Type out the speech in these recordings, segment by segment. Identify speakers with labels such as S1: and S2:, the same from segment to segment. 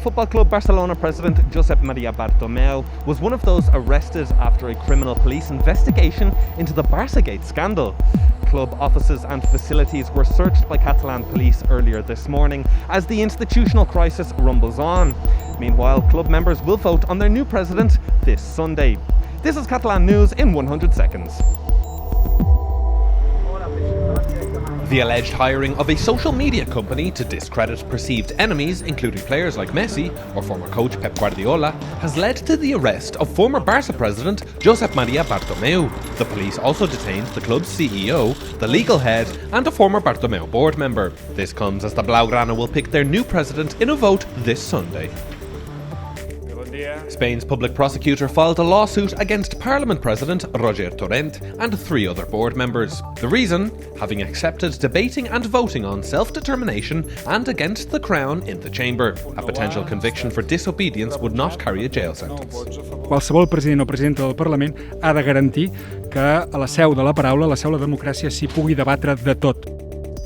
S1: football club Barcelona president Josep Maria Bartomeu was one of those arrested after a criminal police investigation into the Barçagate scandal. Club offices and facilities were searched by Catalan police earlier this morning as the institutional crisis rumbles on. Meanwhile, club members will vote on their new president this Sunday. This is Catalan News in 100 seconds. The alleged hiring of a social media company to discredit perceived enemies, including players like Messi or former coach Pep Guardiola, has led to the arrest of former Barça president Josep Maria Bartomeu. The police also detained the club's CEO, the legal head, and a former Bartomeu board member. This comes as the Blaugrana will pick their new president in a vote this Sunday. Spain's public prosecutor filed a lawsuit against Parliament President Roger Torrent and 3 other board members. The reason? Having accepted debating and voting on self-determination and against the Crown in the chamber. A potential conviction for disobedience would not carry a jail sentence.
S2: Qualsevol president o presidenta del Parlament ha de garantir que a la seu de la paraula, a la seu de la democràcia, s'hi pugui debatre de tot.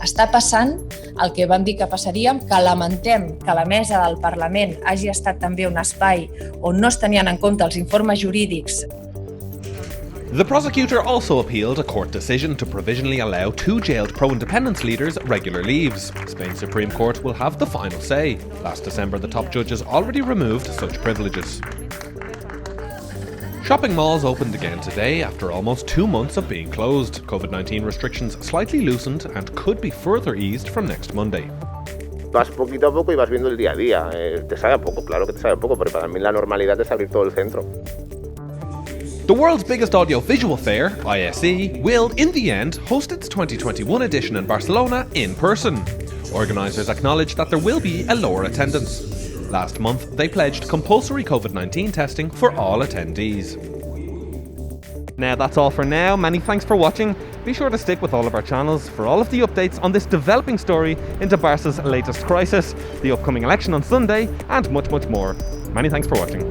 S3: Està passant el que vam dir que passaríem, que lamentem que la mesa del Parlament hagi estat també un espai on no es tenien en compte els informes jurídics.
S1: The prosecutor also appealed a court decision to provisionally allow 2 jailed pro-independence leaders regular leaves. Spain's Supreme Court will have the final say. Last December, the top judges already removed such privileges. Shopping malls opened again today after almost 2 months of being closed. COVID-19 restrictions slightly loosened and could be further eased from next Monday.
S4: Vas poquito a poco y vas viendo el día a día. Te sabe a poco, claro que te sabe a poco, pero para mí la normalidad es abrir todo el centro.
S1: The world's biggest audiovisual fair, ISE, will, in the end, host its 2021 edition in Barcelona in person. Organisers acknowledge that there will be a lower attendance. Last month, they pledged compulsory COVID-19 testing for all attendees. Now that's all for now. Many thanks for watching. Be sure to stick with all of our channels for all of the updates on this developing story into Barca's latest crisis, the upcoming election on Sunday, and much, much more. Many thanks for watching.